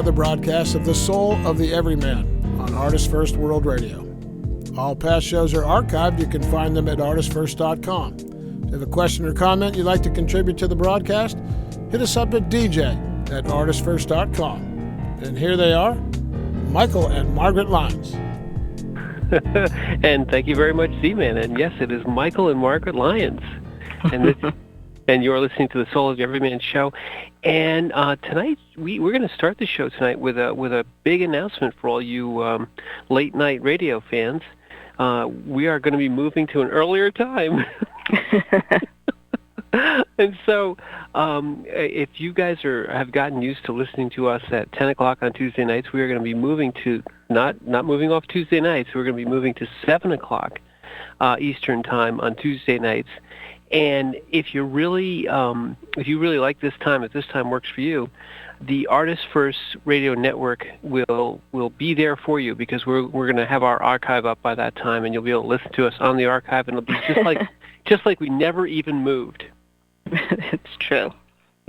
another broadcast of The Soul of the Everyman on ArtistFirst World Radio. All past shows are archived. You can find them at ArtistFirst.com. If you have a question or comment you'd like to contribute to the broadcast, hit us up at DJ@ArtistFirst.com. And here they are, Michael and Margaret Lyons. And thank you very much, Z-Man. And yes, it is Michael and Margaret Lyons. And you're listening to the Soul of the Everyman show. And tonight, we're going to start the show tonight with a big announcement for all you late night radio fans. We are going to be moving to an earlier time. And so, if you guys have gotten used to listening to us at 10 o'clock on Tuesday nights, we are going to be moving to not moving off Tuesday nights. We're going to be moving to 7 o'clock Eastern time on Tuesday nights. And if you really like this time, if this time works for you, the ArtistFirst Radio Network will be there for you, because we're going to have our archive up by that time, and you'll be able to listen to us on the archive, and it'll be just like we never even moved. That's true.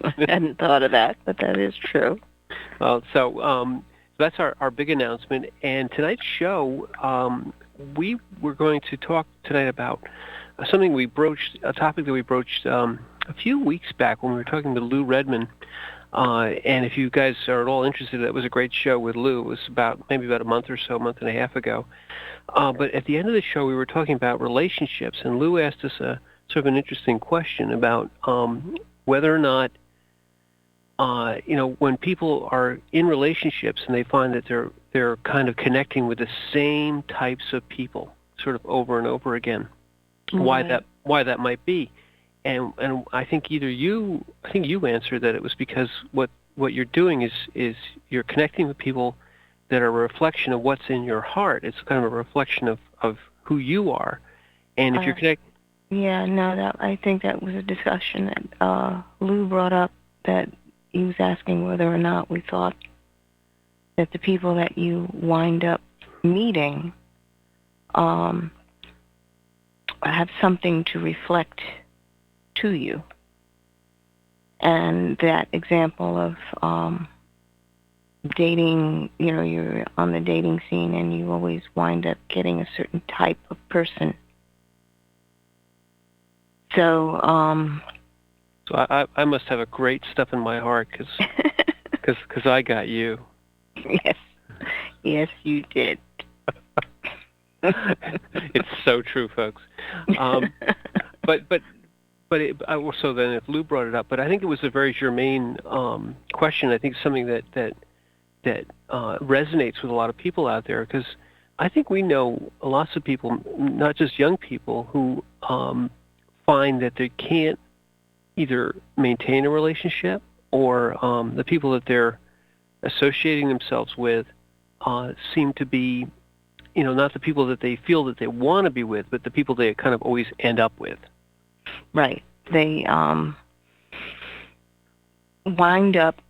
I hadn't thought of that, but that is true. So that's our big announcement. And tonight's show, we're going to talk tonight about a topic that we broached a few weeks back when we were talking to Lou Redman. And if you guys are at all interested, that was a great show with Lou. It was maybe about a month and a half ago. But at the end of the show, we were talking about relationships, and Lou asked us a sort of an interesting question about whether or not, when people are in relationships and they find that they're kind of connecting with the same types of people, sort of over and over again. Mm-hmm. Why that might be, and I think you answered that it was because what you're doing is you're connecting with people that are a reflection of what's in your heart. It's kind of a reflection of who you are, and if you're connected. Yeah, no, I think that was a discussion that Lou brought up, that he was asking whether or not we thought that the people that you wind up meeting have something to reflect to you. And that example of dating, you're on the dating scene and you always wind up getting a certain type of person. So I must have a great stuff in my heart because I got you. Yes, you did. It's so true, folks. So then, if Lou brought it up, but I think it was a very germane question. I think something that resonates with a lot of people out there, because I think we know lots of people, not just young people, who find that they can't either maintain a relationship, or the people that they're associating themselves with seem to be, not the people that they feel that they want to be with, but the people they kind of always end up with. Right. They wind up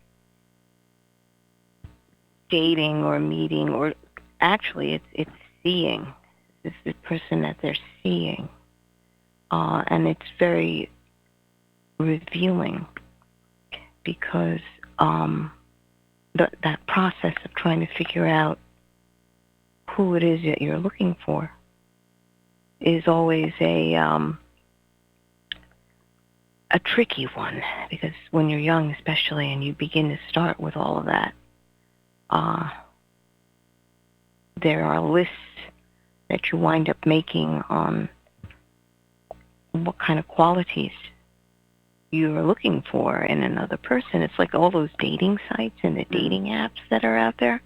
dating or meeting, or actually it's seeing. It's the person that they're seeing. And it's very revealing, because that process of trying to figure out who it is that you're looking for is always a tricky one, because when you're young, especially, and you begin to start with all of that, there are lists that you wind up making on what kind of qualities you're looking for in another person. It's like all those dating sites and the dating apps that are out there.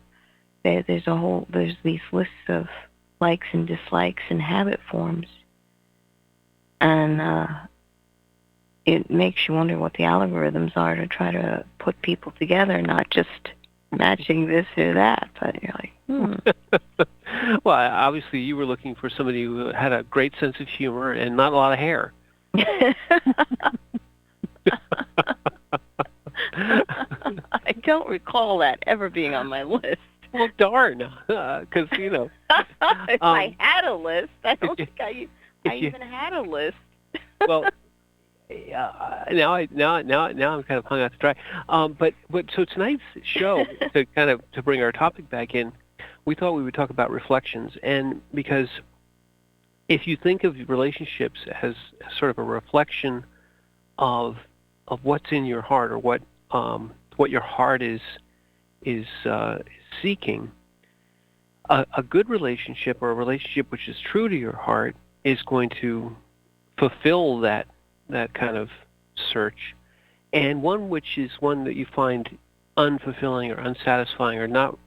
There's these lists of likes and dislikes and habit forms. And it makes you wonder what the algorithms are to try to put people together, not just matching this or that. But you're like, Well, obviously you were looking for somebody who had a great sense of humor and not a lot of hair. I don't recall that ever being on my list. Well, darn, because, if I had a list, I don't think I even had a list. Well, Now I'm kind of hung out to dry. But so tonight's show, to bring our topic back in, we thought we would talk about reflections, and because if you think of relationships as sort of a reflection of what's in your heart, or what your heart is seeking, a good relationship, or a relationship which is true to your heart, is going to fulfill that kind of search, and one that you find unfulfilling or unsatisfying, or not,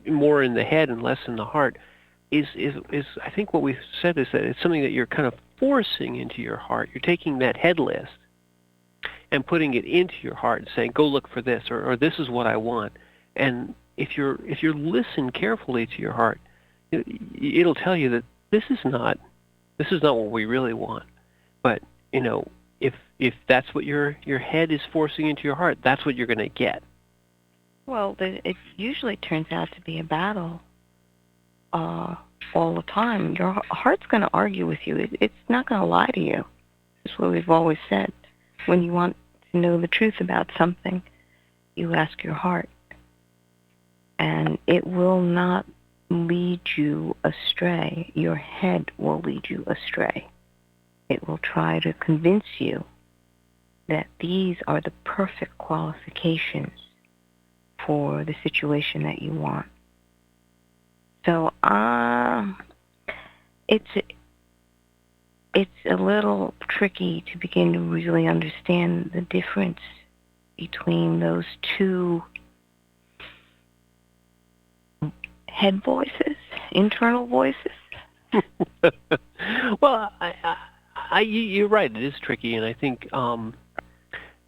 more in the head and less in the heart, is I think what we said is that it's something that you're kind of forcing into your heart. You're taking that head list and putting it into your heart and saying, go look for this, or this is what I want. And if you listen carefully to your heart, it'll tell you that this is not what we really want. But if that's what your head is forcing into your heart, that's what you're going to get. Well, it usually turns out to be a battle all the time. Your heart's going to argue with you. It's not going to lie to you. That's what we've always said. When you want to know the truth about something, you ask your heart. And it will not lead you astray. Your head will lead you astray. It will try to convince you that these are the perfect qualifications for the situation that you want. So it's a little tricky to begin to really understand the difference between those two head voices, internal voices. Well, you're right. It is tricky, and I think one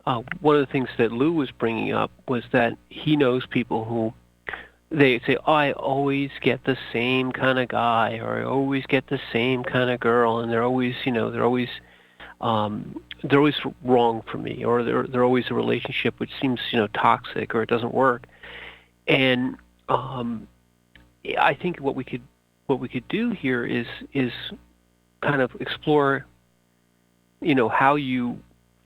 of the things that Lou was bringing up was that he knows people who they say, "Oh, I always get the same kind of guy, or I always get the same kind of girl, and they're always wrong for me, or they're always a relationship which seems toxic, or it doesn't work." And I think what we could do here is kind of explore, how you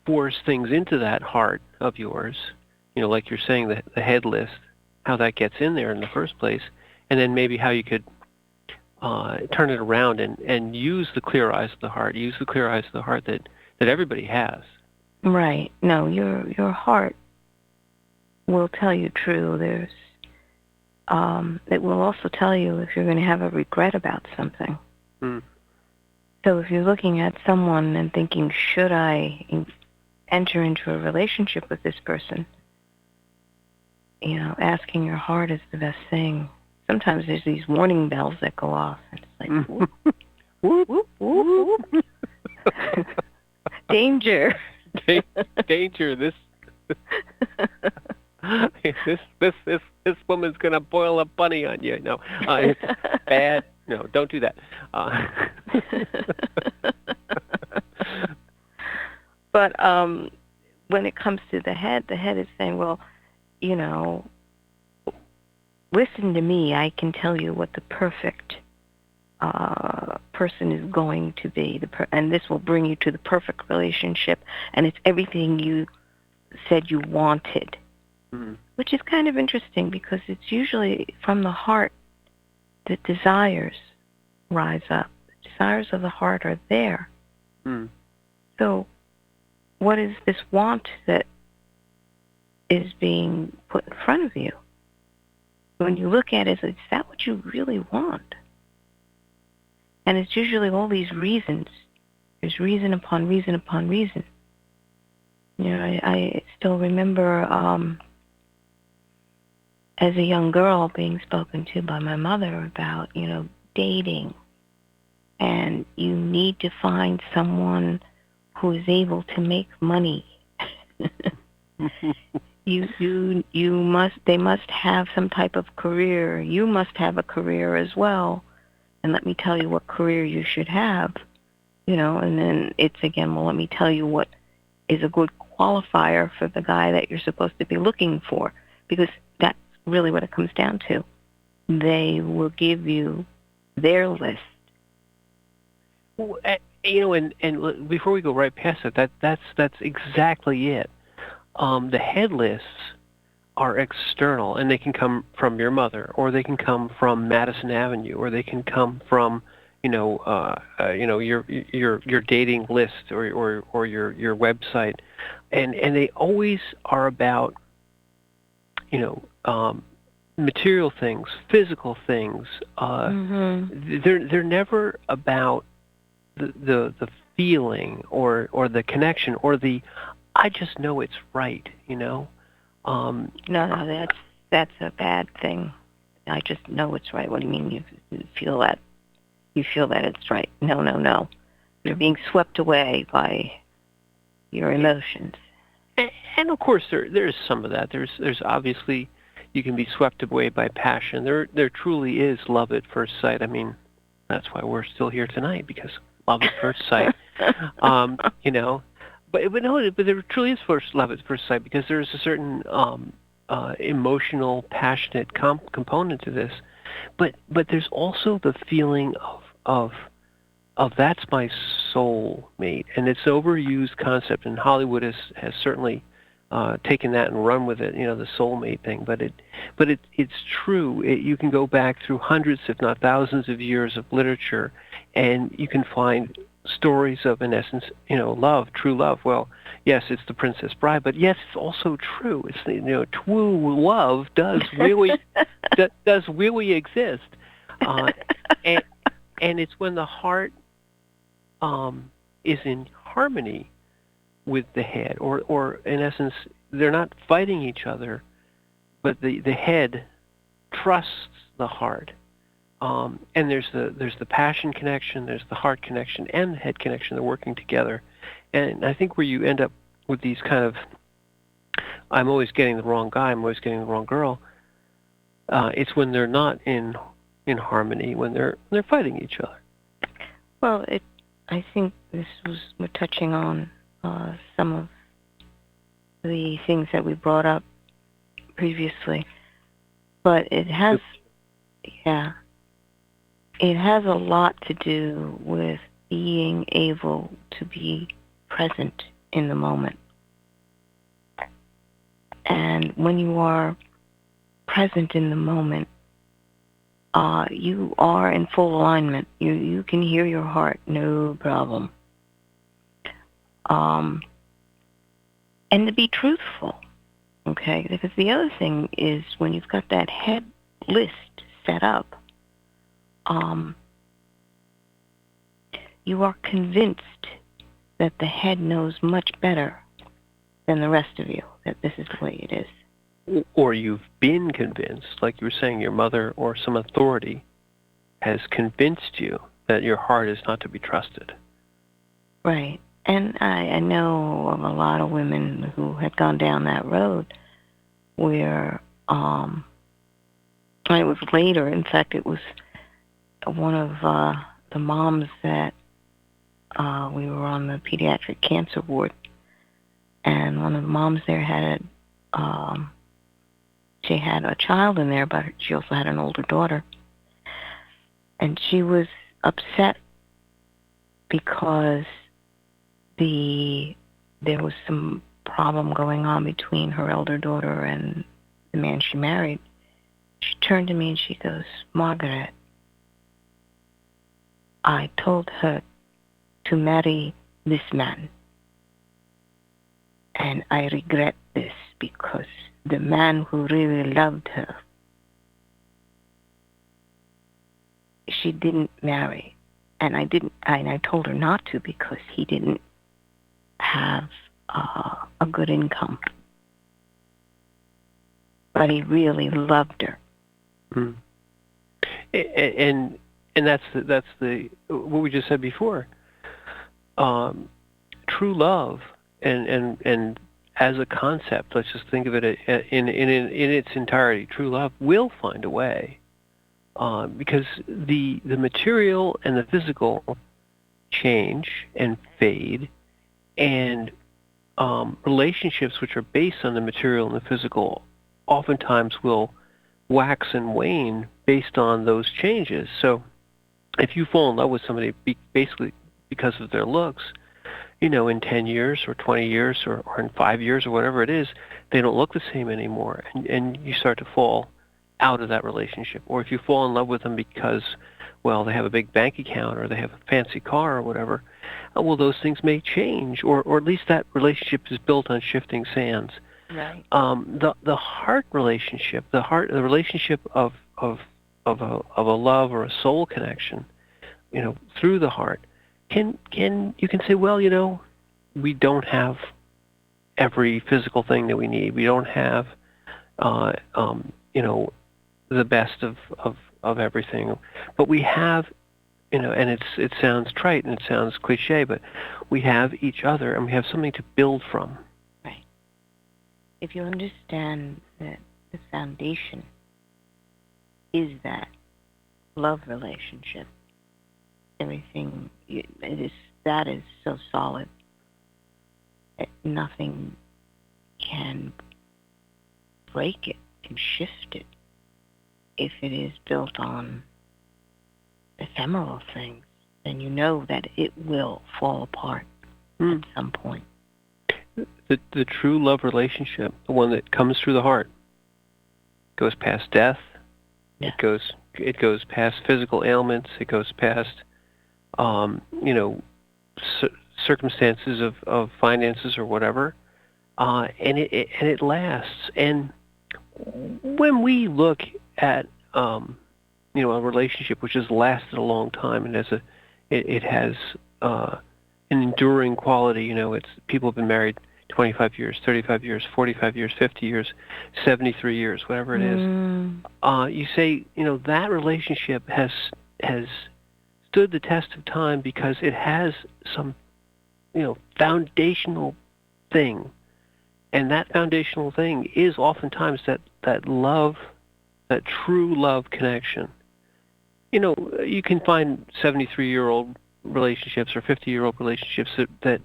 force things into that heart of yours, like you're saying, the head list, how that gets in there in the first place, and then maybe how you could turn it around and use the clear eyes of the heart, that everybody has. Right. No, your heart will tell you true. There's it will also tell you if you're going to have a regret about something. Mm. So if you're looking at someone and thinking, should I enter into a relationship with this person? Asking your heart is the best thing. Sometimes there's these warning bells that go off, and it's like, whoop, whoop, whoop, whoop. Danger. Danger. This woman's gonna boil a bunny on you. No, it's bad. No, don't do that. But when it comes to the head is saying, well, listen to me. I can tell you what the perfect person is going to be, and this will bring you to the perfect relationship, and it's everything you said you wanted. Mm-hmm. Which is kind of interesting, because it's usually from the heart that desires rise up. The desires of the heart are there. Mm. So what is this want that is being put in front of you? When you look at it, is that what you really want? And it's usually all these reasons. There's reason upon reason upon reason. I still remember as a young girl being spoken to by my mother about, dating. And you need to find someone who is able to make money. They must have some type of career. You must have a career as well. And let me tell you what career you should have. And then it's again, well, let me tell you what is a good qualifier for the guy that you're supposed to be looking for. Because that's really what it comes down to. They will give you their list. before we go right past it, that's exactly it. The head lists are external, and they can come from your mother, or they can come from Madison Avenue, or they can come from your dating list or your website, and they always are about material things, physical things. They're never about the feeling or the connection or the I just know it's right. No, that's a bad thing. I just know it's right. What do you mean you feel that? You feel that it's right? No. You're being swept away by your emotions. And of course there is some of that. There's obviously you can be swept away by passion. There truly is love at first sight. I mean, that's why we're still here tonight, because love at first sight. But there truly is love at first sight, because there's a certain emotional, passionate component to this. But there's also the feeling of that's my soul mate, and it's an overused concept, and Hollywood has certainly taken that and run with it, the soulmate thing. But it's true. You can go back through hundreds, if not thousands, of years of literature, and you can find stories of, in essence, love, true love. Well, yes, it's the Princess Bride, but yes, it's also true. It's true love does really does really exist, and it's when the heart is in harmony with the head, or in essence, they're not fighting each other, but the head trusts the heart. And there's the passion connection, there's the heart connection, and the head connection. They're working together, and I think where you end up with these kind of, I'm always getting the wrong guy, I'm always getting the wrong girl. It's when they're not in harmony, when they're fighting each other. Well, I think we're touching on some of the things that we brought up previously, but it has a lot to do with being able to be present in the moment. And when you are present in the moment, you are in full alignment. You can hear your heart, no problem. And to be truthful, okay? Because the other thing is, when you've got that head list set up, you are convinced that the head knows much better than the rest of you, that this is the way it is. Or you've been convinced, like you were saying, your mother or some authority has convinced you that your heart is not to be trusted. Right. And I know of a lot of women who had gone down that road where it was later. In fact, it was one of the moms that we were on the pediatric cancer ward, and one of the moms there had she had a child in there, but she also had an older daughter, and she was upset because there was some problem going on between her elder daughter and the man she married. She turned to me and she goes, "Margaret, I told her to marry this man, and I regret this because the man who really loved her, she didn't marry, and I told her not to because he didn't have a good income, but he really loved her." Mm. And that's the what we just said before. True love and as a concept, let's just think of it in its entirety. True love will find a way, because the material and the physical change and fade, and relationships which are based on the material and the physical oftentimes will wax and wane based on those changes. So if you fall in love with somebody basically because of their looks, in 10 years or 20 years or in 5 years or whatever it is, they don't look the same anymore, and you start to fall out of that relationship. Or if you fall in love with them because, well, they have a big bank account or they have a fancy car or whatever, well, those things may change, or at least that relationship is built on shifting sands. Right. The heart relationship, the relationship of a love or a soul connection, through the heart, you can say, well, we don't have every physical thing that we need. We don't have, the best of everything, but we have, and it sounds trite and it sounds cliche, but we have each other and we have something to build from. Right. If you understand that the foundation is that love relationship, everything that is so solid that nothing can break it and shift it if it is built on ephemeral things, then you know that it will fall apart at some point. The true love relationship, the one that comes through the heart, goes past death. Yeah. It goes past physical ailments. It goes past circumstances of finances or whatever, and it lasts. And when we look at a relationship which has lasted a long time and it has an enduring quality, it's people have been married 25 years, 35 years, 45 years, 50 years, 73 years, whatever it is. You say, that relationship has stood the test of time because it has some, foundational thing. And that foundational thing is oftentimes that love, that true love connection. You can find 73-year-old relationships or 50-year-old relationships that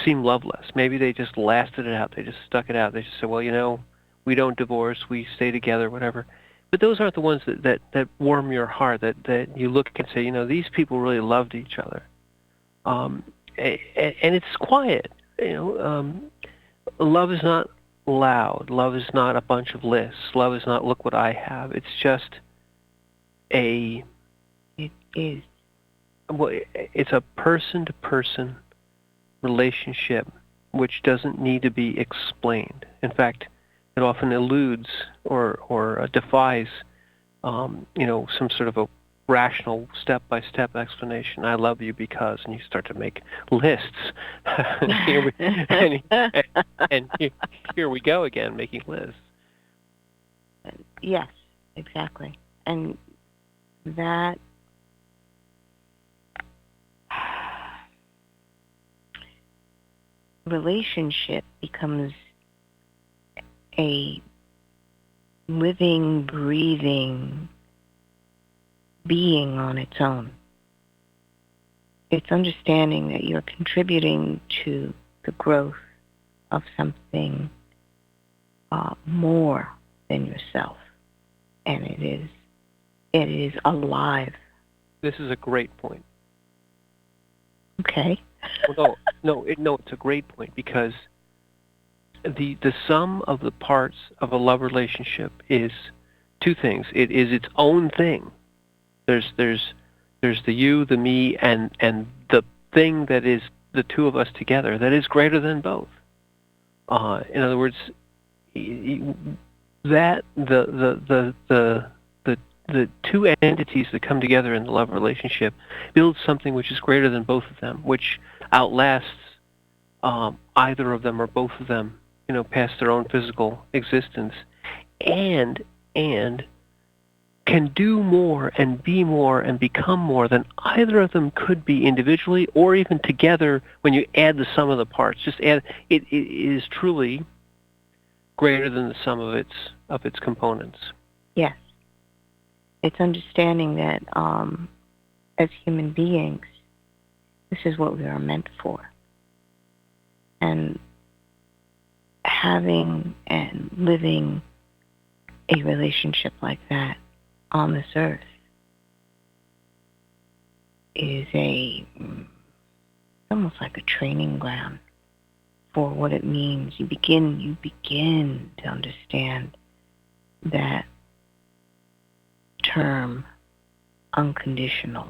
seem loveless. Maybe they just lasted it out. They just stuck it out. They just said, well, we don't divorce. We stay together, whatever. But those aren't the ones that warm your heart, that you look and say, these people really loved each other. And it's quiet. Love is not loud. Love is not a bunch of lists. Love is not, look what I have. It's just It is. Well, it's a person-to-person relationship which doesn't need to be explained. In fact, it often eludes or defies, some sort of a rational step-by-step explanation. I love you because, and you start to make lists. Here we go again, making lists. Yes, exactly. And that relationship becomes a living, breathing being on its own. It's understanding that you're contributing to the growth of something more than yourself, and it is alive. This is a great point. Okay. Well, no, it's a great point because the sum of the parts of a love relationship is two things. It is its own thing. There's the you, the me, and the thing that is the two of us together that is greater than both. In other words, that the two entities that come together in the love relationship build something which is greater than both of them, which outlasts either of them or both of them, past their own physical existence, and can do more and be more and become more than either of them could be individually or even together when you add the sum of the parts. Just add it is truly greater than the sum of its components. Yes. It's understanding that as human beings, this is what we are meant for. And having and living a relationship like that on this earth is a almost like a training ground for what it means. You begin to understand that term, unconditional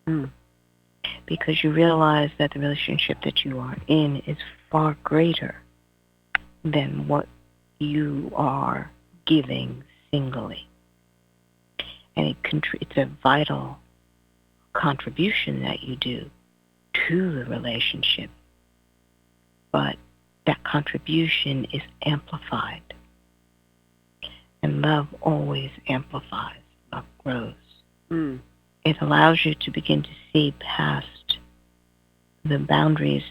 love. Because you realize that the relationship that you are in is far greater than what you are giving singly. And it's a vital contribution that you do to the relationship. But that contribution is amplified. And love always amplifies. Love grows. It allows you to begin to see past the boundaries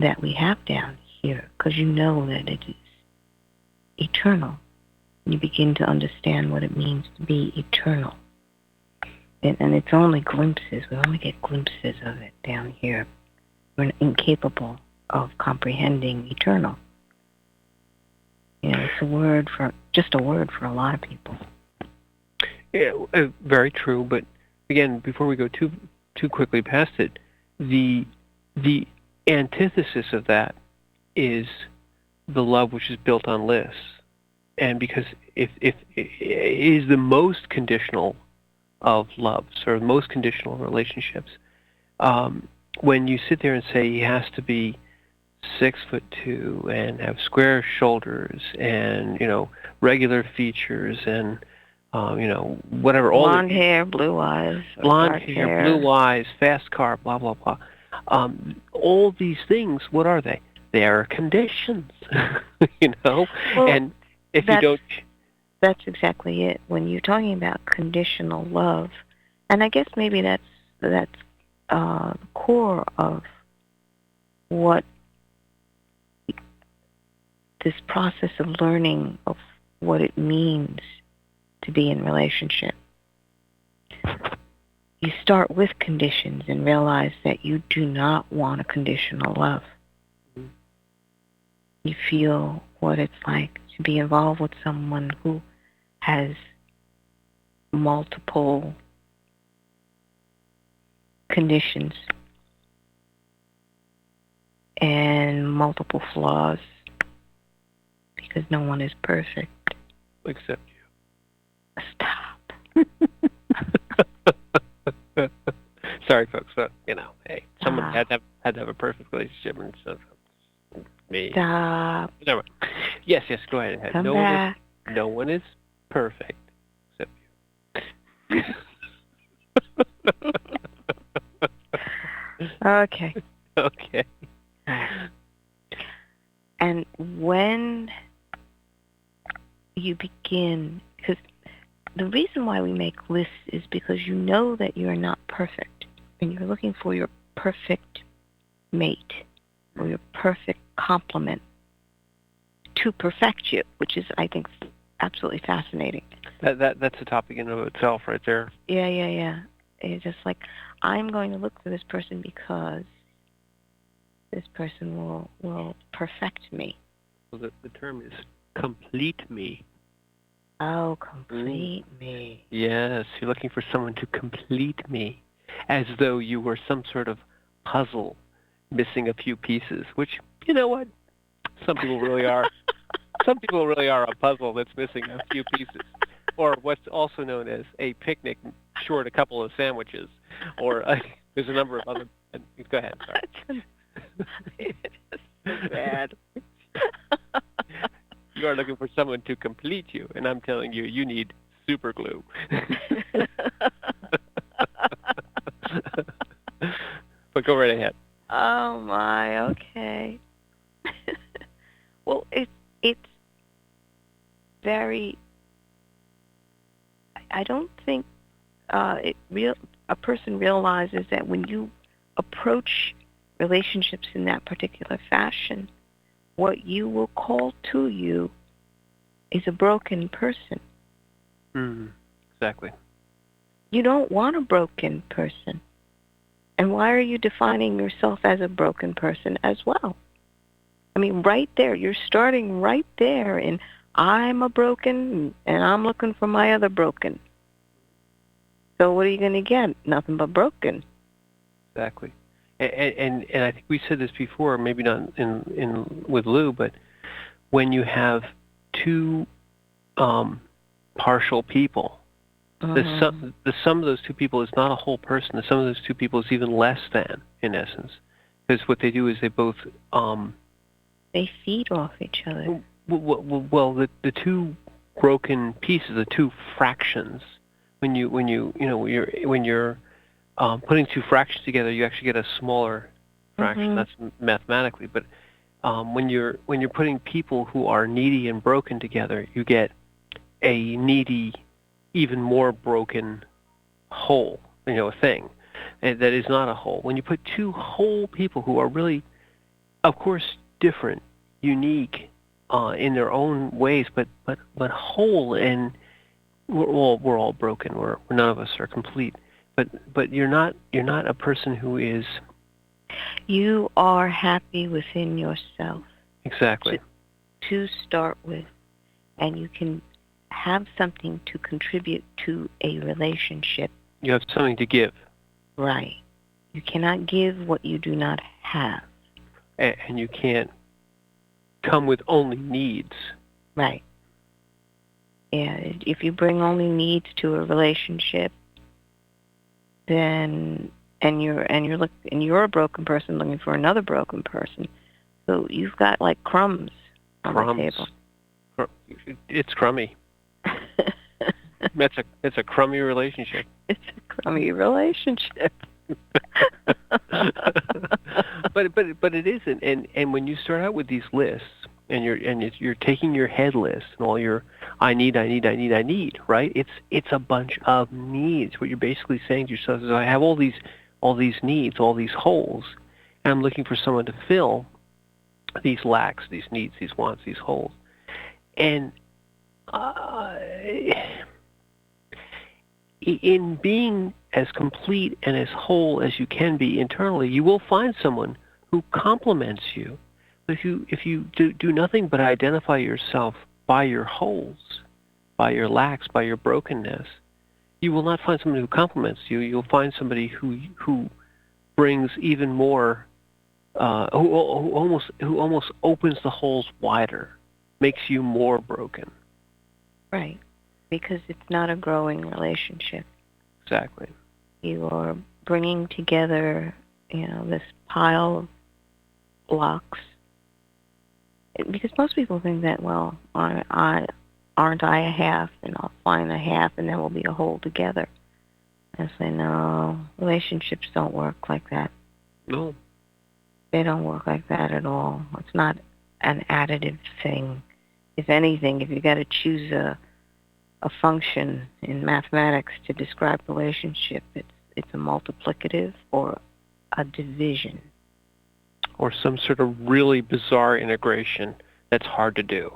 that we have down here, because you know that it is eternal. You begin to understand what it means to be eternal. And it's only glimpses. We only get glimpses of it down here. We're incapable of comprehending eternal. It's just a word for a lot of people. Yeah, very true. But again, before we go too quickly past it, the antithesis of that is the love which is built on lists. And because if it is the most conditional of loves or most conditional relationships, when you sit there and say he has to be 6'2" and have square shoulders and regular features and whatever, blonde hair, blue eyes, blue eyes, fast car, blah blah blah. All these things, what are they? They are conditions, Well, and if you don't, that's exactly it. When you're talking about conditional love, and I guess maybe that's the core of what this process of learning of what it means to be in relationship. You start with conditions and realize that you do not want a conditional love. You feel what it's like to be involved with someone who has multiple conditions and multiple flaws, because no one is perfect. Except you. Stop. Sorry, folks, but hey, someone had to have a perfect relationship, and so me. Stop. Never mind. Yes, go ahead. Come back. No one is perfect except you. Okay. Okay. And when you begin, because the reason why we make lists is because you know that you're not perfect, and you're looking for your perfect mate or your perfect complement to perfect you, which is, I think, absolutely fascinating. That's a topic in and of itself right there. Yeah. It's just like, I'm going to look for this person because this person will perfect me. Well, the term is complete me. Oh, complete me. Yes, you're looking for someone to complete me, as though you were some sort of puzzle missing a few pieces, which, you know what? Some people really are. Some people really are a puzzle that's missing a few pieces. Or what's also known as a picnic short a couple of sandwiches. Or there's a number of other... Go ahead, sorry. It is so bad. You are looking for someone to complete you, and I'm telling you, you need super glue. But go right ahead. Oh my, okay. Well, it's very. I don't think a person realizes that when you approach relationships in that particular fashion, what you will call to you is a broken person. Exactly. You don't want a broken person. And why are you defining yourself as a broken person as well? I mean, right there, you're starting right there in, I'm a broken, and I'm looking for my other broken. So what are you going to get? Nothing but broken. Exactly. and I think we said this before, maybe not in with Lou, but when you have two partial people, the sum of those two people is not a whole person. The sum of those two people is even less than, in essence, because what they do is they both they feed off each other. Well, the two broken pieces, the two fractions. When you're putting two fractions together, you actually get a smaller fraction. That's mathematically, but when you're putting people who are needy and broken together, you get a needy, even more broken whole. A thing that is not a whole. When you put two whole people who are really, of course, different, unique in their own ways, but whole, and we're all broken. We're none of us are complete. But you're not a person who is. You are happy within yourself. Exactly. To start with, and you can have something to contribute to a relationship. You have something to give. Right. You cannot give what you do not have. And you can't come with only needs. Right. Yeah. If you bring only needs to a relationship, then you're a broken person looking for another broken person. So you've got like crumbs on the table. It's crummy. It's a crummy relationship. It's a crummy relationship. but it isn't. And when you start out with these lists, and you're taking your head list and all your I need, right? It's a bunch of needs. What you're basically saying to yourself is, I have all these needs, all these holes, and I'm looking for someone to fill these lacks, these needs, these wants, these holes. And in being as complete and as whole as you can be internally, you will find someone who complements you. But if you do nothing but identify yourself by your holes, by your lacks, by your brokenness, you will not find someone who complements you. You'll find somebody who brings even more, who almost opens the holes wider, makes you more broken. Right, because it's not a growing relationship. Exactly. You are bringing together, this pile of blocks. Because most people think that, well, aren't I a half, and I'll find a half, and then we'll be a whole together. I say, no, relationships don't work like that. No. They don't work like that at all. It's not an additive thing. If anything, if you got to choose a function in mathematics to describe relationship, it's a multiplicative or a division. Or some sort of really bizarre integration that's hard to do.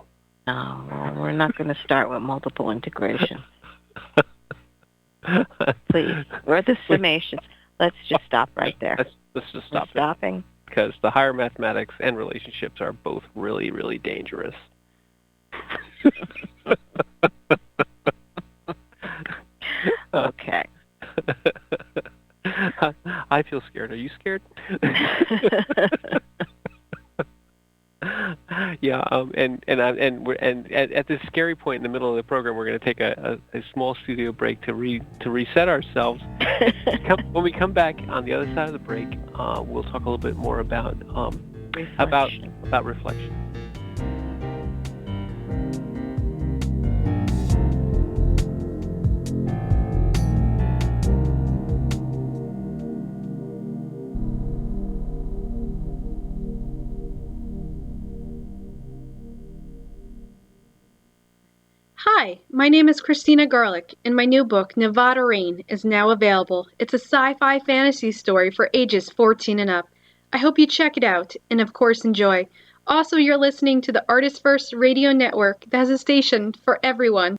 No, well, we're not going to start with multiple integration. Please, we're the summations. Let's just stop right there. Let's just stop there. Stopping. Because the higher mathematics and relationships are both really, really dangerous. Okay. I feel scared. Are you scared? Yeah. And at this scary point in the middle of the program, we're going to take a small studio break to reset ourselves. When we come back on the other side of the break, we'll talk a little bit more about reflection. Hi, my name is Christina Garlick, and my new book, Nevada Rain, is now available. It's a sci-fi fantasy story for ages 14 and up. I hope you check it out, and of course enjoy. Also, you're listening to the ArtistFirst radio network that has a station for everyone.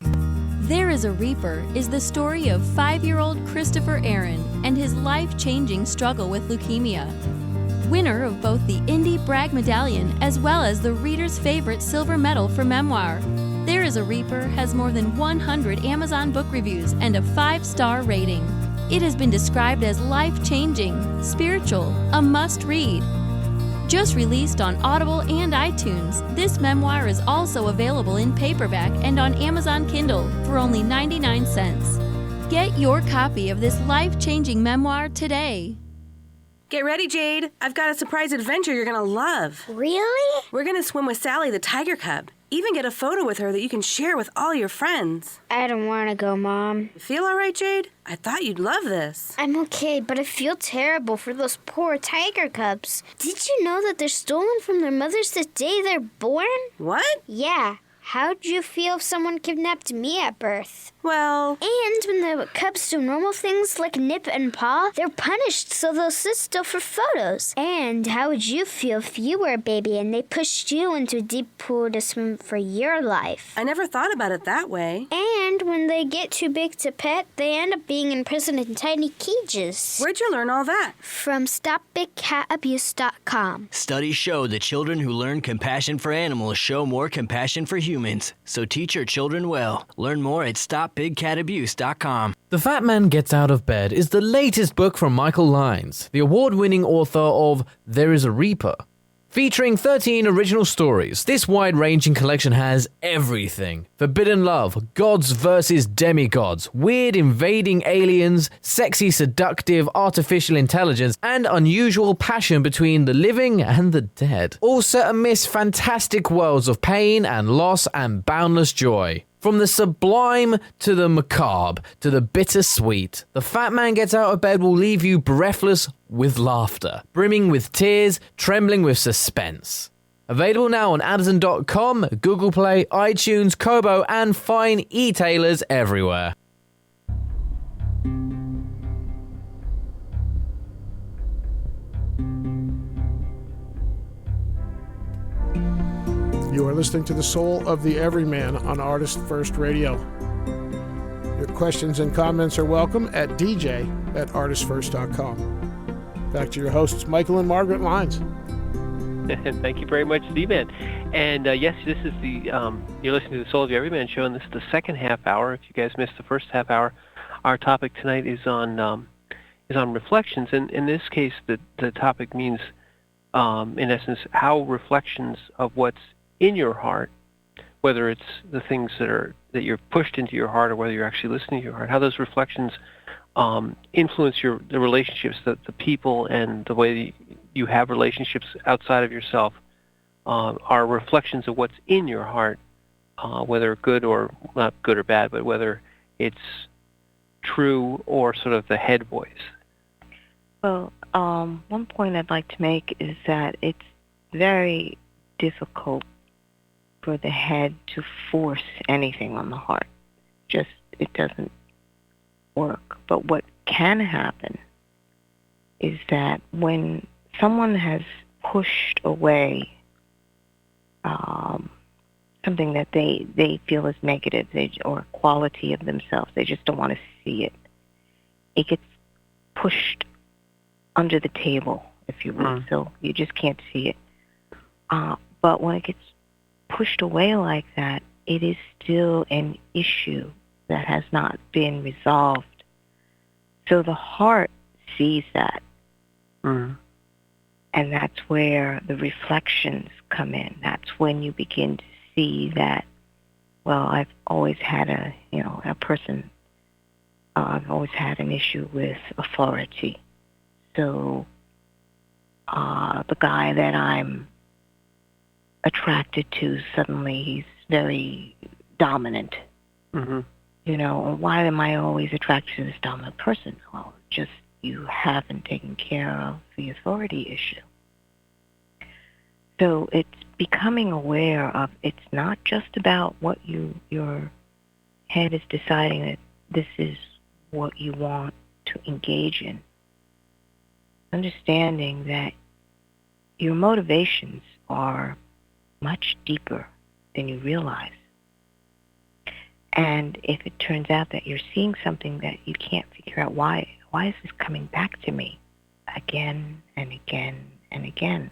There is a Reaper is the story of 5-year-old Christopher Aaron and his life-changing struggle with leukemia. Winner of both the Indie Bragg Medallion as well as the reader's favorite silver medal for memoir, There is a Reaper has more than 100 Amazon book reviews and a 5-star rating. It has been described as life-changing, spiritual, a must-read. Just released on Audible and iTunes, this memoir is also available in paperback and on Amazon Kindle for only 99 cents. Get your copy of this life-changing memoir today. Get ready, Jade. I've got a surprise adventure you're gonna love. Really? We're gonna swim with Sally the tiger cub. Even get a photo with her that you can share with all your friends. I don't want to go, Mom. You feel all right, Jade? I thought you'd love this. I'm okay, but I feel terrible for those poor tiger cubs. Did you know that they're stolen from their mothers the day they're born? What? Yeah. How'd you feel if someone kidnapped me at birth? Well... And when the cubs do normal things like nip and paw, they're punished so they'll sit still for photos. And how would you feel if you were a baby and they pushed you into a deep pool to swim for your life? I never thought about it that way. And when they get too big to pet, they end up being imprisoned in tiny cages. Where'd you learn all that? From StopBigCatAbuse.com. Studies show that children who learn compassion for animals show more compassion for humans. So teach your children well. Learn more at StopBigCatAbuse.com. The Fat Man Gets Out of Bed is the latest book from Michael Lyons, the award-winning author of There is a Reaper. Featuring 13 original stories, this wide-ranging collection has everything. Forbidden love, gods versus demigods, weird invading aliens, sexy seductive artificial intelligence, and unusual passion between the living and the dead. All set amidst fantastic worlds of pain and loss and boundless joy. From the sublime to the macabre to the bittersweet, The Fat Man Gets Out of Bed will leave you breathless with laughter, brimming with tears, trembling with suspense. Available now on Amazon.com, Google Play, iTunes, Kobo, and fine e-tailers everywhere. You are listening to The Soul of the Everyman on ArtistFirst Radio. Your questions and comments are welcome at dj@artistfirst.com. Back to your hosts, Michael and Margaret Lyons. Thank you very much, Z-Man. And yes, this is the you're listening to the Soul of the Everyman show, and this is the second half hour. If you guys missed the first half hour, our topic tonight is on reflections. And in this case, the topic means, in essence, how reflections of what's in your heart, whether it's the things that you're pushed into your heart or whether you're actually listening to your heart, how those reflections influence the relationships, the people, and the way you have relationships outside of yourself, are reflections of what's in your heart, whether good or not good or bad, but whether it's true or sort of the head voice. Well, one point I'd like to make is that it's very difficult for the head to force anything on the heart. Just, it doesn't work. But what can happen is that when someone has pushed away something that they feel is negative or a quality of themselves, they just don't want to see it. It gets pushed under the table, if you will, so you just can't see it. But when it gets pushed away like that, it is still an issue that has not been resolved. So the heart sees that. And that's where the reflections come in. That's when you begin to see that, well, I've always had I've always had an issue with authority. So the guy that I'm attracted to, suddenly he's very dominant. Why am I always attracted to this dominant person? Well, just you haven't taken care of the authority issue. So it's becoming aware of, it's not just about what your head is deciding that this is what you want to engage in. Understanding that your motivations are much deeper than you realize. And if it turns out that you're seeing something that you can't figure out why is this coming back to me again and again and again?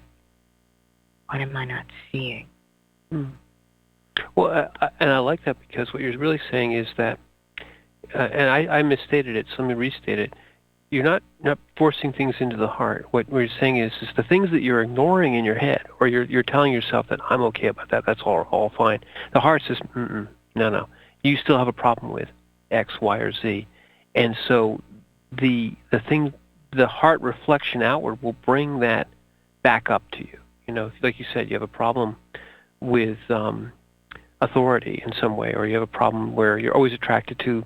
What am I not seeing? Well, and I like that, because what you're really saying is that, and I misstated it, so let me restate it. not forcing things into the heart. What we're saying is the things that you're ignoring in your head, or you're telling yourself that I'm okay about that. That's all fine. The heart says, no. You still have a problem with X, Y, or Z, and so the heart reflection outward will bring that back up to you. Like you said, you have a problem with authority in some way, or you have a problem where you're always attracted to,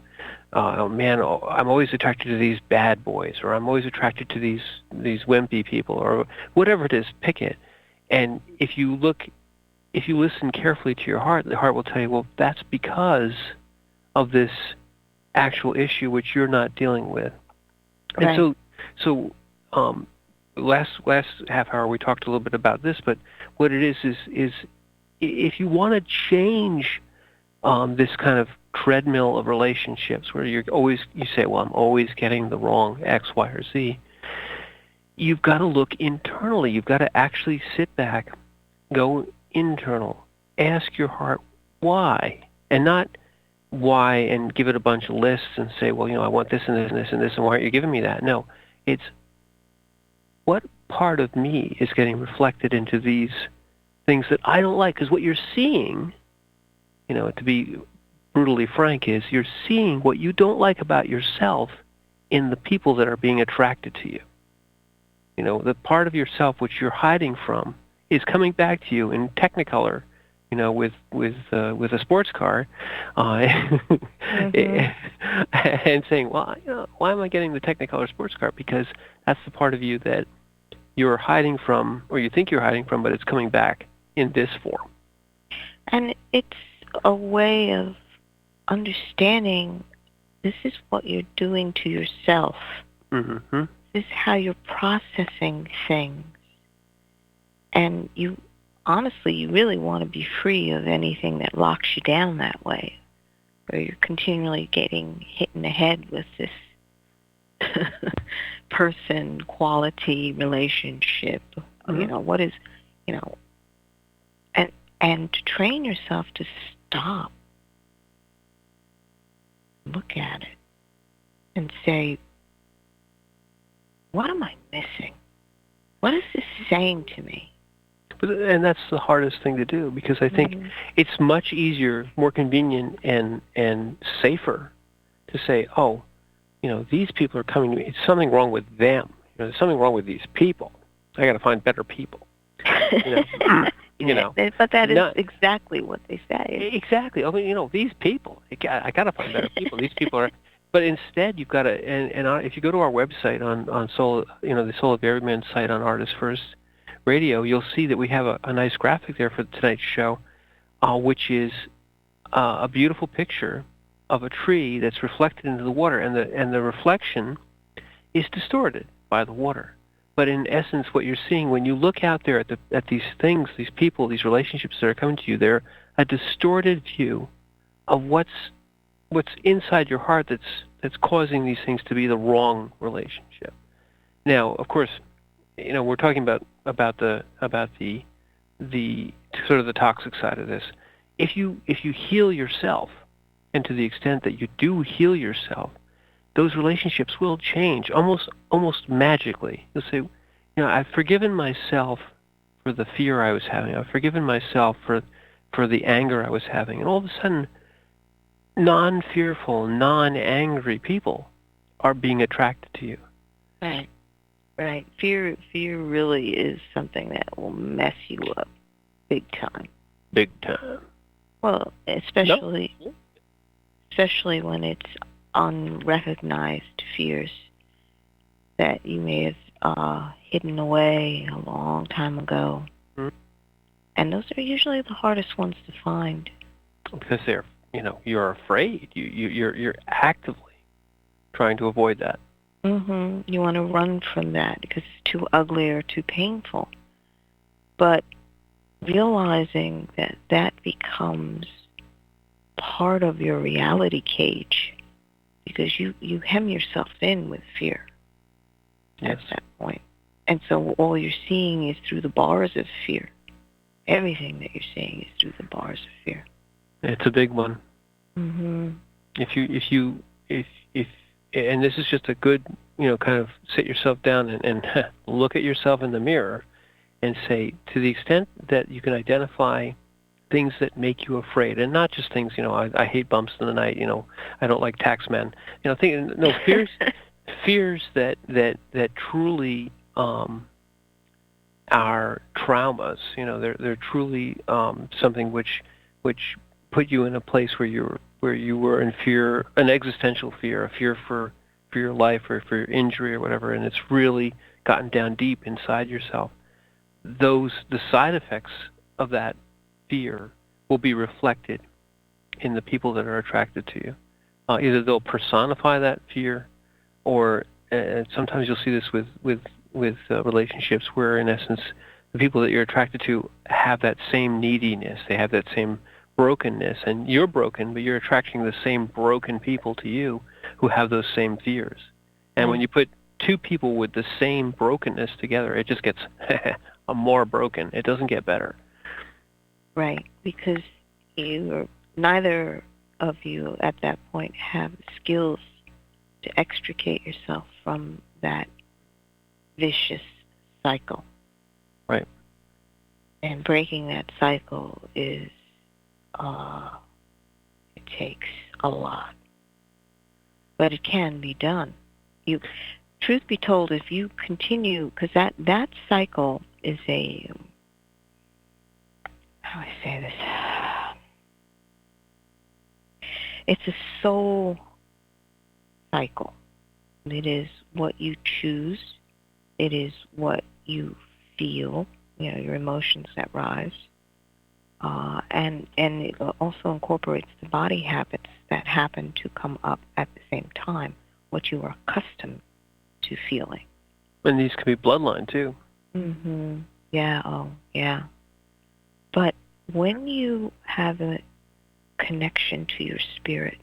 I'm always attracted to these bad boys, or I'm always attracted to these wimpy people, or whatever it is, pick it. And if you listen carefully to your heart, the heart will tell you, well, that's because of this actual issue which you're not dealing with. Right. And so last half hour we talked a little bit about this, but what it is if you want to change this kind of treadmill of relationships where you say, well, I'm always getting the wrong X, Y, or Z, you've got to look internally. You've got to actually sit back, go internal, ask your heart why, and not why and give it a bunch of lists and say, well, I want this and this and this and this, and why aren't you giving me that? No, it's what part of me is getting reflected into these things that I don't like, because what you're seeing, to be brutally frank, is you're seeing what you don't like about yourself in the people that are being attracted to you. The part of yourself which you're hiding from is coming back to you in Technicolor, with a sports car, and saying, well, why am I getting the Technicolor sports car? Because that's the part of you that you're hiding from, or you think you're hiding from, but it's coming back in this form. And it's a way of understanding this is what you're doing to yourself. Mm-hmm. This is how you're processing things. And you really want to be free of anything that locks you down that way, where you're continually getting hit in the head with this person, quality, relationship. Mm-hmm. What is, and to train yourself to stop, look at it, and say, what am I missing? What is this saying to me? And that's the hardest thing to do, because I think it's much easier, more convenient, and safer to say, oh, these people are coming to me. It's something wrong with them. There's something wrong with these people. I got to find better people. But that is exactly what they say. Exactly. I mean, these people. I got to find better people. These people are. But instead, you've got to. And if you go to our website on Soul, the Soul of Everyman site on ArtistFirst Radio, you'll see that we have a nice graphic there for tonight's show, which is a beautiful picture of a tree that's reflected into the water, and the reflection is distorted by the water. But in essence, what you're seeing when you look out there at these things, these people, these relationships that are coming to you, they're a distorted view of what's inside your heart that's causing these things to be the wrong relationship. Now, of course, we're talking about the sort of the toxic side of this. If you heal yourself, and to the extent that you do heal yourself, those relationships will change almost magically. You'll say, I've forgiven myself for the fear I was having. I've forgiven myself for the anger I was having. And all of a sudden, non-fearful, non-angry people are being attracted to you. Right. Fear really is something that will mess you up big time. Big time. Well, especially when it's unrecognized fears that you may have hidden away a long time ago. Mm-hmm. And those are usually the hardest ones to find. Because they're, you're afraid. You're actively trying to avoid that. Mm-hmm. You want to run from that because it's too ugly or too painful. But realizing that becomes part of your reality cage, because you hem yourself in with fear at that point. And so all you're seeing is through the bars of fear. Everything that you're seeing is through the bars of fear. It's a big one. Mm-hmm. and this is just a good, kind of sit yourself down and look at yourself in the mirror and say, to the extent that you can identify things that make you afraid, and not just things, I hate bumps in the night, I don't like tax men, fears that truly are traumas. They're truly something which put you in a place where you were in fear, an existential fear, a fear for your life or for your injury or whatever, and it's really gotten down deep inside yourself. The side effects of that fear will be reflected in the people that are attracted to you. Either they'll personify that fear, or sometimes you'll see this with relationships where, in essence, the people that you're attracted to have that same neediness. They have that same brokenness, and you're broken, but you're attracting the same broken people to you who have those same fears. And when you put two people with the same brokenness together, it just gets more broken. It doesn't get better. Right, because neither of you at that point have skills to extricate yourself from that vicious cycle. Right. And breaking that cycle is, it takes a lot. But it can be done. Truth be told, if you continue, because that cycle is how do I say this? It's a soul cycle. It is what you choose. It is what you feel, your emotions that rise. And it also incorporates the body habits that happen to come up at the same time, what you are accustomed to feeling. And these can be bloodline, too. Mm-hmm. Yeah, yeah. But when you have a connection to your spirit,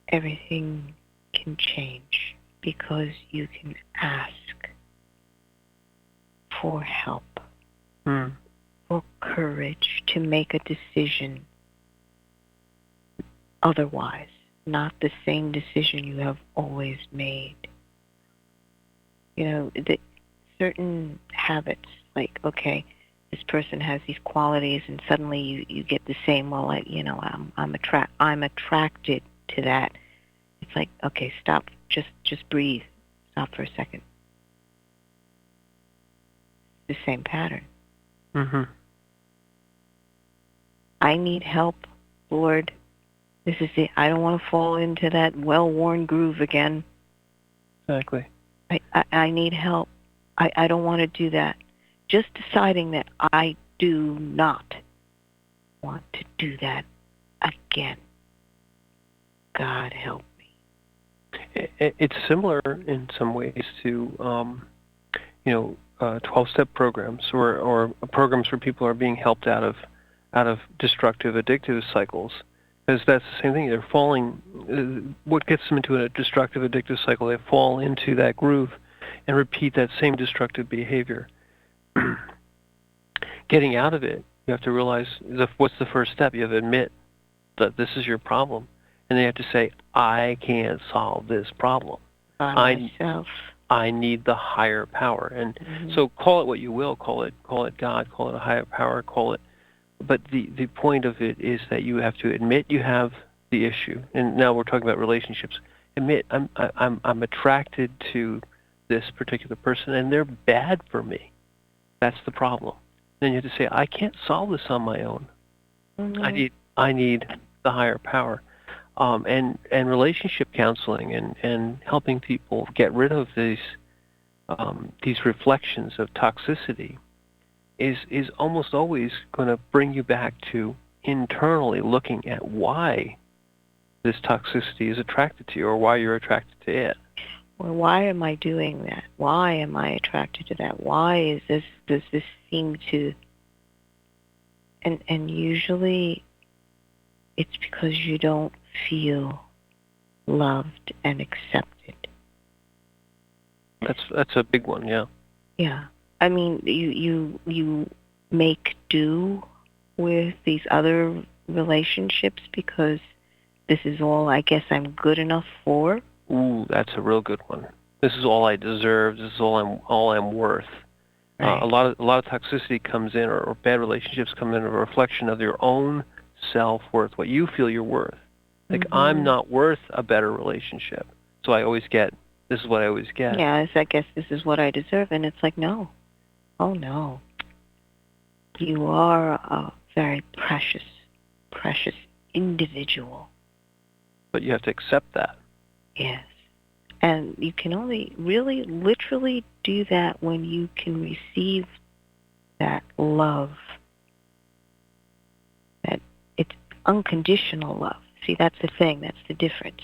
everything can change because you can ask for help, for courage to make a decision otherwise, not the same decision you have always made. Certain habits, like, okay, this person has these qualities, and suddenly you get the same. Well, I'm attracted to that. It's like, okay, stop, just breathe, stop for a second. The same pattern. Mm-hmm. I need help, Lord. This is it. I don't want to fall into that well-worn groove again. Exactly. I need help. I don't want to do that. Just deciding that I do not want to do that again. God help me. It's similar in some ways to, 12-step programs or programs where people are being helped out of destructive, addictive cycles. Because that's the same thing. They're falling. What gets them into a destructive, addictive cycle? They fall into that groove and repeat that same destructive behavior. Getting out of it, you have to realize what's the first step. You have to admit that this is your problem, and then you have to say, "I can't solve this problem by myself. I need the higher power." And so, call it what you will. Call it God. Call it a higher power. Call it. But the point of it is that you have to admit you have the issue. And now we're talking about relationships. Admit I'm attracted to this particular person, and they're bad for me. That's the problem. Then you have to say, I can't solve this on my own. I need the higher power. And relationship counseling and helping people get rid of these reflections of toxicity is almost always going to bring you back to internally looking at why this toxicity is attracted to you, or why you're attracted to it. Well, why am I doing that? Why am I attracted to that? Why does this seem to... And usually it's because you don't feel loved and accepted. That's a big one, yeah. Yeah. I mean, you make do with these other relationships because This is all I guess I'm good enough for. Ooh, that's a real good one. This is all I deserve. This is all I'm worth. Right. A lot of toxicity comes in, or bad relationships come in, a reflection of your own self-worth, what you feel you're worth. Like, I'm not worth a better relationship, so this is what I always get. Yeah, I guess this is what I deserve, and it's like, no. Oh, no. You are a very precious, precious individual. But you have to accept that. Yes. And you can only really, literally do that when you can receive that love. That it's unconditional love. See, that's the thing. That's the difference.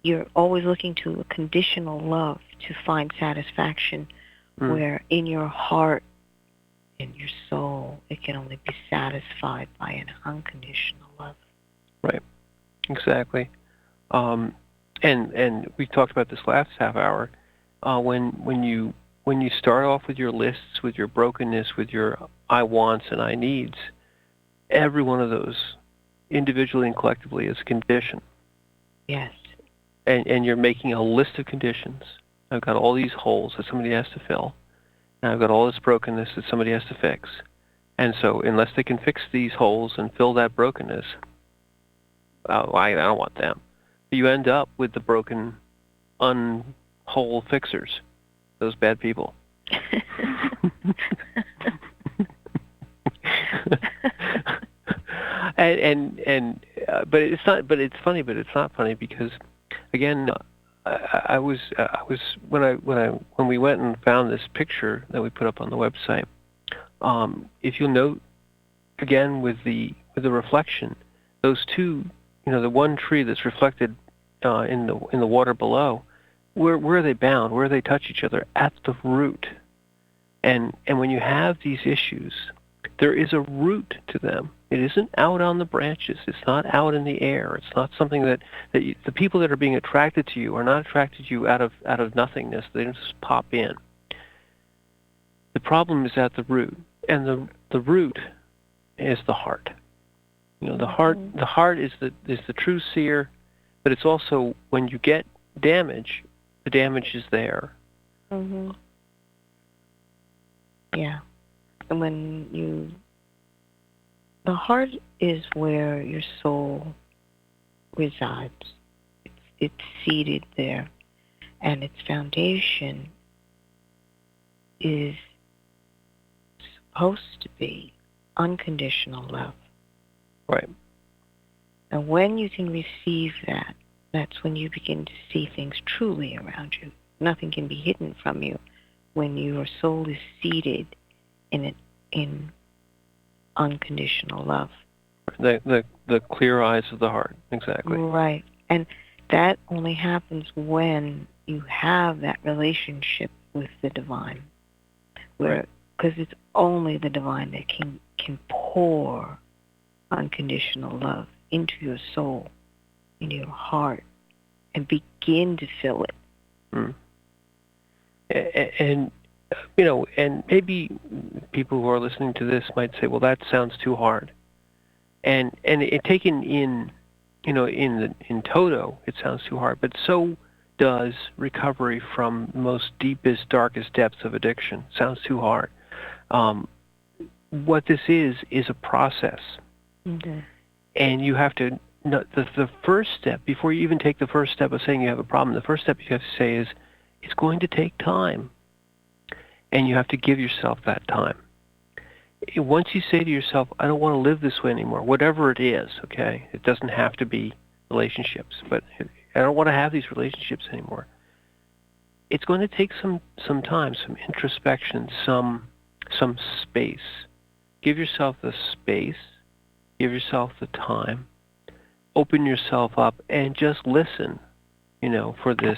You're always looking to a conditional love to find satisfaction, where in your heart, in your soul, it can only be satisfied by an unconditional love. Right. Exactly. And we talked about this last half hour. When you start off with your lists, with your brokenness, with your I wants and I needs, every one of those, individually and collectively, is a condition. Yes. And you're making a list of conditions. I've got all these holes that somebody has to fill, and I've got all this brokenness that somebody has to fix. And so unless they can fix these holes and fill that brokenness, I don't want them. But you end up with the broken, unwhole fixers, those bad people. But it's not. But it's funny. But it's not funny because, again, I was when we went and found this picture that we put up on the website. If you'll note, again with the reflection, those two, the one tree that's reflected in the water below, where are they bound? Where do they touch each other? At the root. And when you have these issues, there is a root to them. It isn't out on the branches. It's not out in the air. It's not something that the people that are being attracted to you are not attracted to you out of nothingness. They don't just pop in. The problem is at the root, and the root is the heart. The heart is the true seer, but it's also, when you get damage, the damage is there. Mm-hmm. Yeah. And the heart is where your soul resides. It's seated there, and its foundation is supposed to be unconditional love. Right. And when you can receive that, that's when you begin to see things truly around you. Nothing can be hidden from you when your soul is seated in unconditional love. The clear eyes of the heart, exactly. Right. And that only happens when you have that relationship with the divine. Because it's only the divine that can pour unconditional love into your soul, into your heart, and begin to fill it. And maybe people who are listening to this might say, well, that sounds too hard. And it taken in toto, it sounds too hard. But so does recovery from the most deepest, darkest depths of addiction. Sounds too hard. What this is a process. Mm-hmm. And you have to, the first step, before you even take the first step of saying you have a problem, the first step you have to say is, it's going to take time. And you have to give yourself that time. Once you say to yourself, I don't want to live this way anymore, whatever it is, okay? It doesn't have to be relationships, but I don't want to have these relationships anymore. It's going to take some time, some introspection, some space. Give yourself the space. Give yourself the time. Open yourself up and just listen, for this,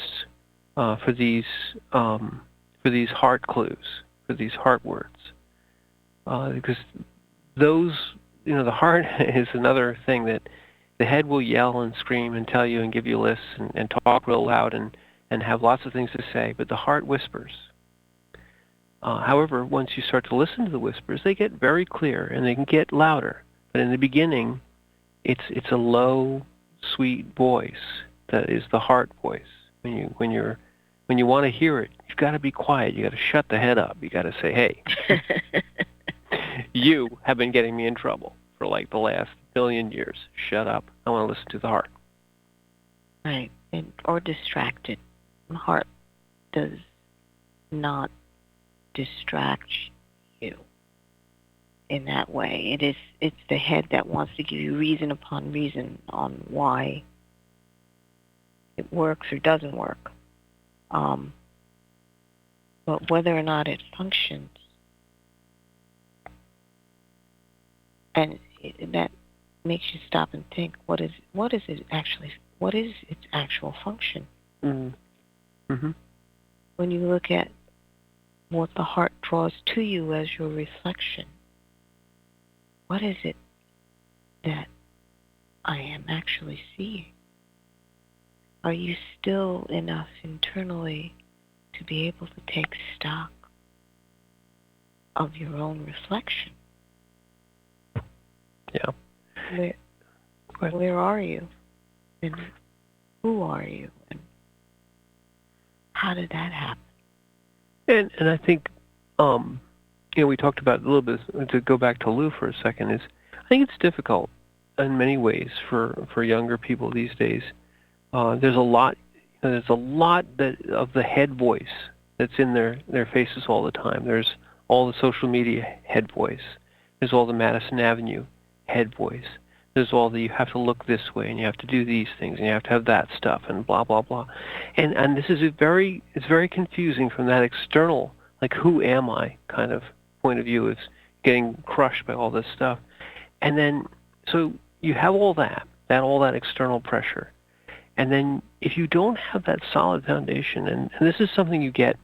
for these heart clues, for these heart words. Because those, the heart is another thing that the head will yell and scream and tell you and give you lists and talk real loud and have lots of things to say, but the heart whispers. However, once you start to listen to the whispers, they get very clear and they can get louder. But in the beginning, it's a low, sweet voice that is the heart voice. When you want to hear it, you've got to be quiet. You got to shut the head up. You got to say, "Hey, you have been getting me in trouble for like the last billion years. Shut up. I want to listen to the heart." Right. Or distracted. The heart does not distract you in that way. It's the head that wants to give you reason upon reason on why it works or doesn't work. But whether or not it functions, and that makes you stop and think, what is its actual function? Mm-hmm. When you look at what the heart draws to you as your reflection, what is it that I am actually seeing? Are you still enough internally to be able to take stock of your own reflection? Yeah. Where are you? And who are you? And how did that happen? And I think, we talked about a little bit, to go back to Lou for a second, is I think it's difficult in many ways for younger people these days. There's a lot of the head voice that's in their faces all the time. There's all the social media head voice. There's all the Madison Avenue head voice. There's all the, you have to look this way and you have to do these things and you have to have that stuff and blah blah blah. And this is it's very confusing from that external, like, who am I kind of point of view. Is getting crushed by all this stuff. And then so you have all that external pressure. And then if you don't have that solid foundation, and this is something you get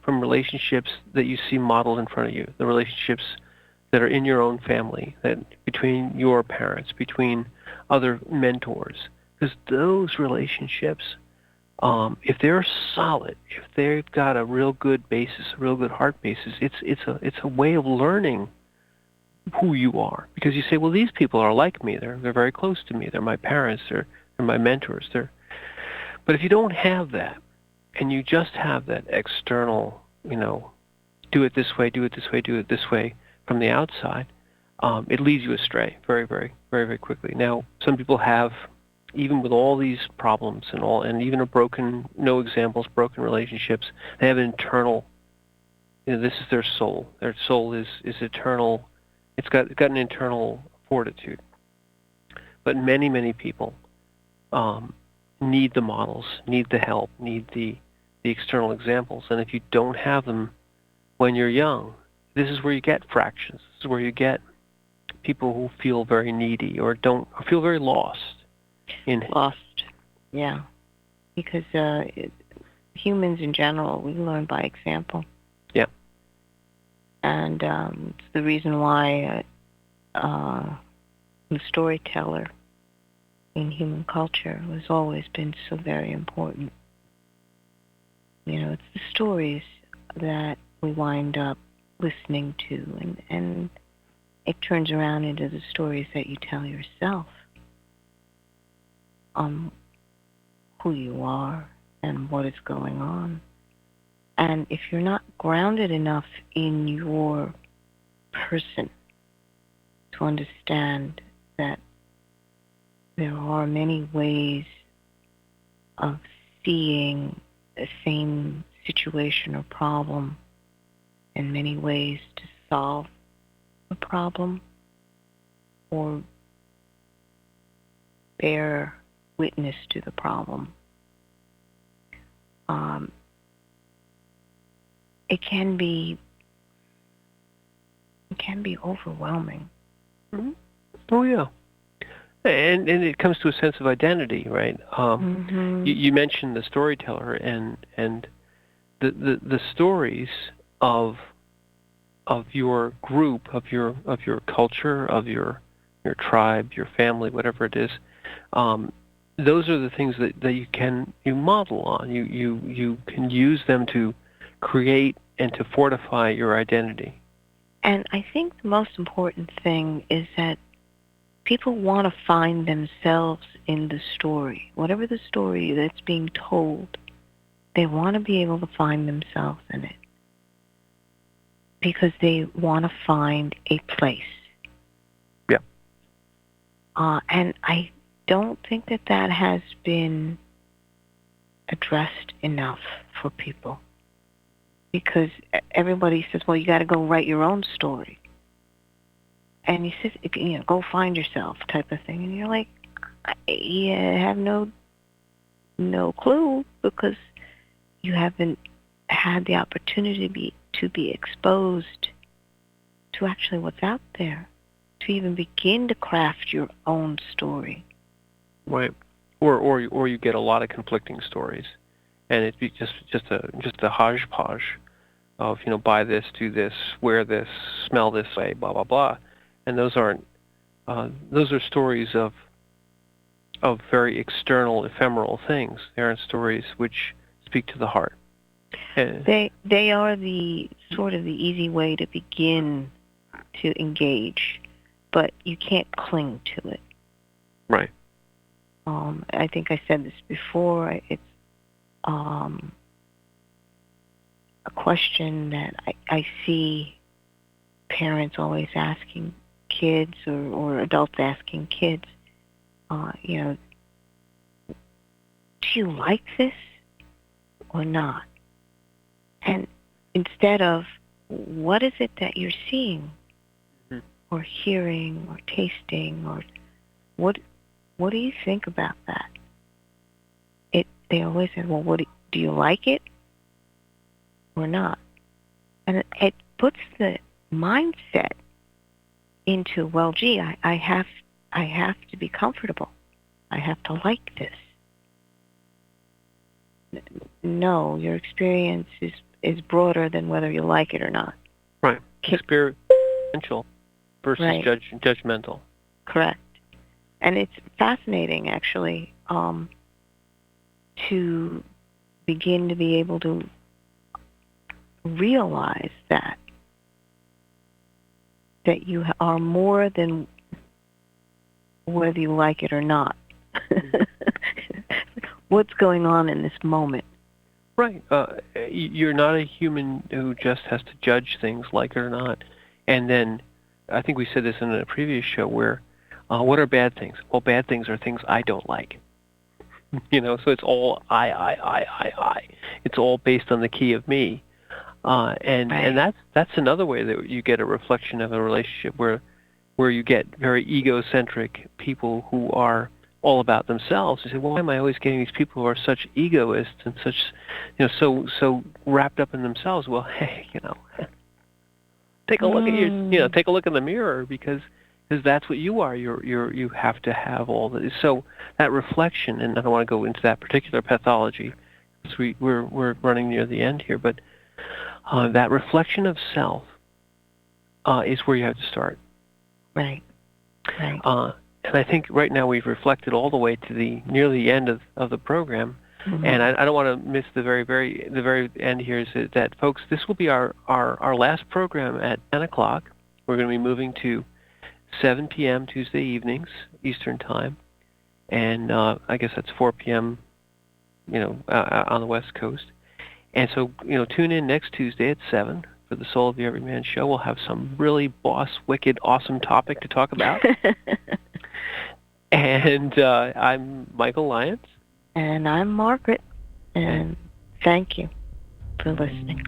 from relationships that you see modeled in front of you, the relationships that are in your own family, that between your parents, between other mentors, because those relationships, if they're solid, if they've got a real good basis, a real good heart basis, it's a way of learning who you are. Because you say, well, these people are like me. They're very close to me. They're my parents. They're my mentors. But if you don't have that, and you just have that external, do it this way, do it this way, do it this way from the outside, it leads you astray very, very, very, very quickly. Now, some people have, even with all these problems and even broken relationships, they have an internal, this is their soul. Their soul is eternal. It's got an internal fortitude. But many, many people need the models, need the help, need the external examples. And if you don't have them when you're young, this is where you get fractions. This is where you get people who feel very needy or feel very lost. Yeah. Because humans in general, we learn by example. Yeah. And it's the reason why the storyteller in human culture has always been so very important. It's the stories that we wind up listening to, and it turns around into the stories that you tell yourself on who you are and what is going on. And if you're not grounded enough in your person to understand that there are many ways of seeing the same situation or problem, and many ways to solve a problem or bear witness to the problem, it can be overwhelming. Mm-hmm. Oh yeah. And it comes to a sense of identity, right? You mentioned the storyteller and the stories of your group, of your culture, of your tribe, your family, whatever it is. Those are the things that you model on. You can use them to create and to fortify your identity. And I think the most important thing is that people want to find themselves in the story. Whatever the story that's being told, they want to be able to find themselves in it because they want to find a place. Yeah. And I don't think that has been addressed enough for people, because everybody says, well, you got to go write your own story. And he says, go find yourself type of thing. And you're like, I have no clue, because you haven't had the opportunity to be exposed to actually what's out there, to even begin to craft your own story. Right. Or you get a lot of conflicting stories, and it's just a hodgepodge of, buy this, do this, wear this, smell this way, blah blah blah, and those aren't those are stories of very external, ephemeral things. They aren't stories which speak to the heart. They are the sort of the easy way to begin to engage, but you can't cling to it. Right. I think I said this before. It's a question that I see parents always asking kids, or adults asking kids, do you like this or not? And instead of, what is it that you're seeing or hearing or tasting, or what do you think about that? They always say, well, do you like it or not? And it puts the mindset into, well, gee, I have to be comfortable. I have to like this. No, your experience is broader than whether you like it or not. Right. Experiential versus right. Judgmental. Correct. And it's fascinating, actually, to begin to be able to realize that you are more than whether you like it or not. What's going on in this moment? Right. You're not a human who just has to judge things, like it or not. And then, I think we said this in a previous show, where what are bad things? Well, bad things are things I don't like. So it's all I. It's all based on the key of me. And that's another way that you get a reflection of a relationship where you get very egocentric people who are all about themselves. You say, well, why am I always getting these people who are such egoists and such, so wrapped up in themselves? Well, hey, take a look at take a look in the mirror, because that's what you are. You have to have all this. So that reflection, and I don't want to go into that particular pathology, because we're running near the end here, but that reflection of self is where you have to start. Right. Right. And I think right now we've reflected all the way to near the end of the program, and I don't want to miss the very end here. Is that, folks, this will be our last program at 10 o'clock. We're going to be moving to 7 p.m. Tuesday evenings Eastern Time, and I guess that's 4 p.m. On the West Coast. And so tune in next Tuesday at 7 for the Soul of the Everyman show. We'll have some really wicked, awesome topic to talk about. And I'm Michael Lyons. And I'm Margaret. And thank you for listening.